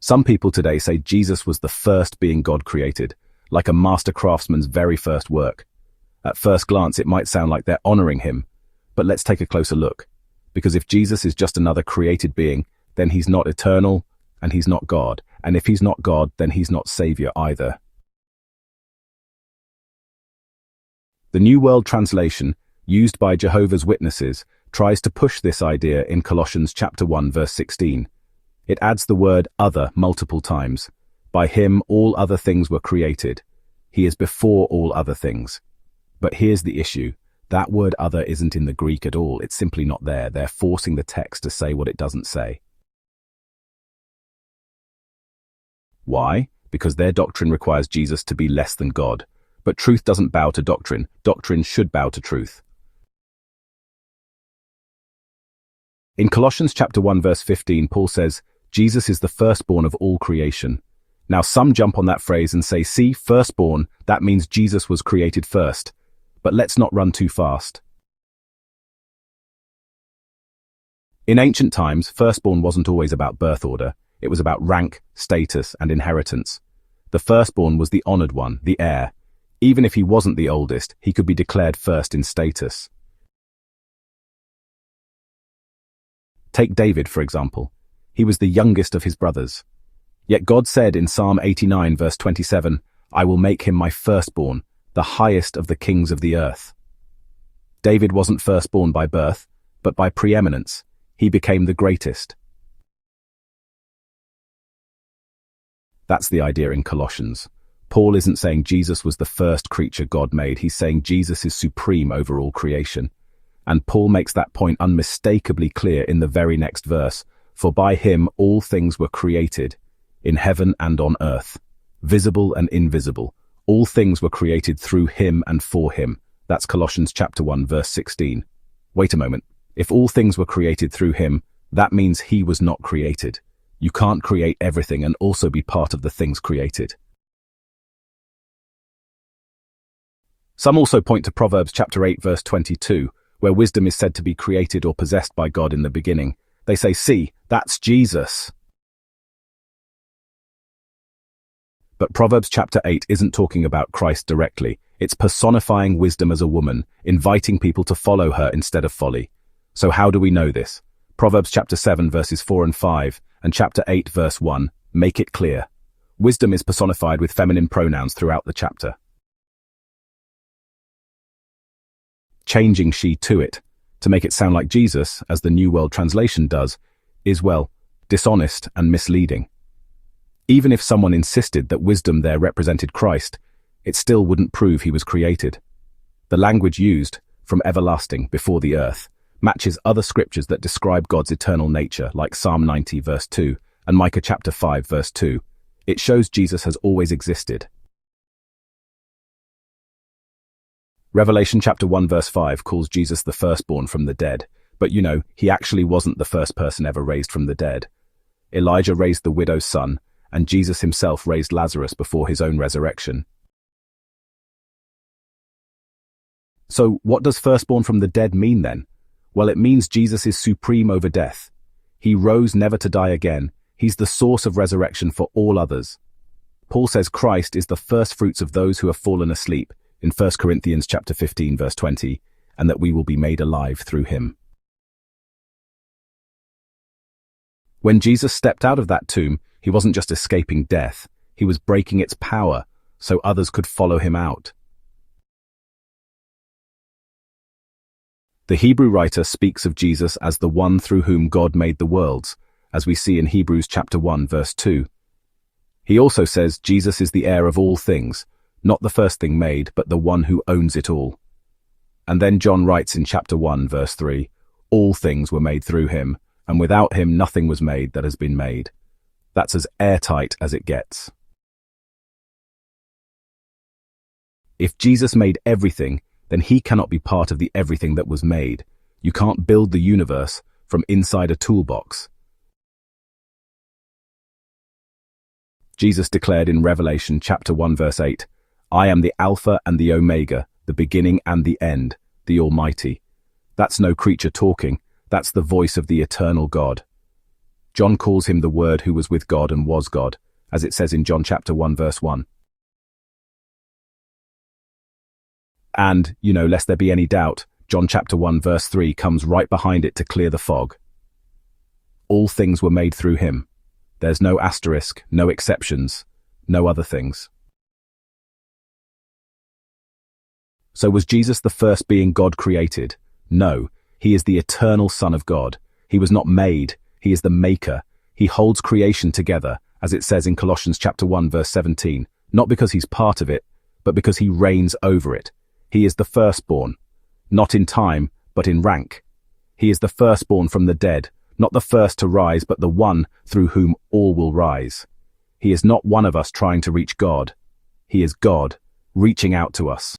Some people today say Jesus was the first being God created, like a master craftsman's very first work. At first glance, it might sound like they're honoring him, but let's take a closer look. Because if Jesus is just another created being, then he's not eternal, and he's not God. And if he's not God, then he's not Savior either. The New World Translation, used by Jehovah's Witnesses, tries to push this idea in Colossians chapter 1 verse 16. It adds the word other multiple times. By him all other things were created. He is before all other things. But here's the issue. That word other isn't in the Greek at all. It's simply not there. They're forcing the text to say what it doesn't say. Why? Because their doctrine requires Jesus to be less than God. But truth doesn't bow to doctrine. Doctrine should bow to truth. In Colossians chapter 1 verse 15, Paul says, Jesus is the firstborn of all creation. Now some jump on that phrase and say, see, firstborn, that means Jesus was created first. But let's not run too fast. In ancient times, firstborn wasn't always about birth order. It was about rank, status, and inheritance. The firstborn was the honored one, the heir. Even if he wasn't the oldest, he could be declared first in status. Take David, for example. He was the youngest of his brothers. Yet God said in Psalm 89 verse 27, I will make him my firstborn, the highest of the kings of the earth. David wasn't firstborn by birth, but by preeminence. He became the greatest. That's the idea in Colossians. Paul isn't saying Jesus was the first creature God made. He's saying Jesus is supreme over all creation. And Paul makes that point unmistakably clear in the very next verse. For by him all things were created, in heaven and on earth, visible and invisible. All things were created through him and for him. That's Colossians chapter 1 verse 16. Wait a moment. If all things were created through him, that means he was not created. You can't create everything and also be part of the things created. Some also point to Proverbs chapter 8 verse 22, where wisdom is said to be created or possessed by God in the beginning. They say, see, that's Jesus. But Proverbs chapter 8 isn't talking about Christ directly. It's personifying wisdom as a woman, inviting people to follow her instead of folly. So how do we know this? Proverbs chapter 7 verses 4 and 5 and chapter 8 verse 1 make it clear. Wisdom is personified with feminine pronouns throughout the chapter. Changing she to it, to make it sound like Jesus, as the New World Translation does, is, well, dishonest and misleading. Even if someone insisted that wisdom there represented Christ, it still wouldn't prove he was created. The language used, from everlasting, before the earth, matches other scriptures that describe God's eternal nature, like Psalm 90 verse 2 and Micah chapter 5 verse 2. It shows Jesus has always existed. Revelation chapter 1 verse 5 calls Jesus the firstborn from the dead, but he actually wasn't the first person ever raised from the dead. Elijah raised the widow's son, and Jesus himself raised Lazarus before his own resurrection. So what does firstborn from the dead mean then? Well, it means Jesus is supreme over death. He rose never to die again. He's the source of resurrection for all others. Paul says Christ is the firstfruits of those who have fallen asleep in 1 Corinthians chapter 15 verse 20, and that we will be made alive through him. When Jesus stepped out of that tomb, he wasn't just escaping death, he was breaking its power so others could follow him out. The Hebrew writer speaks of Jesus as the one through whom God made the worlds, as we see in Hebrews chapter 1 verse 2. He also says Jesus is the heir of all things, not the first thing made, but the one who owns it all. And then John writes in chapter 1 verse 3, all things were made through him, and without him nothing was made that has been made. That's as airtight as it gets. If Jesus made everything, then he cannot be part of the everything that was made. You can't build the universe from inside a toolbox. Jesus declared in Revelation chapter 1 verse 8, I am the Alpha and the Omega, the beginning and the end, the Almighty. That's no creature talking, that's the voice of the eternal God. John calls him the Word who was with God and was God, as it says in John chapter 1 verse 1. And, lest there be any doubt, John chapter 1 verse 3 comes right behind it to clear the fog. All things were made through him. There's no asterisk, no exceptions, no other things. So was Jesus the first being God created? No, he is the eternal Son of God. He was not made, he is the maker. He holds creation together, as it says in Colossians chapter 1 verse 17, not because he's part of it, but because he reigns over it. He is the firstborn, not in time, but in rank. He is the firstborn from the dead, not the first to rise, but the one through whom all will rise. He is not one of us trying to reach God. He is God, reaching out to us.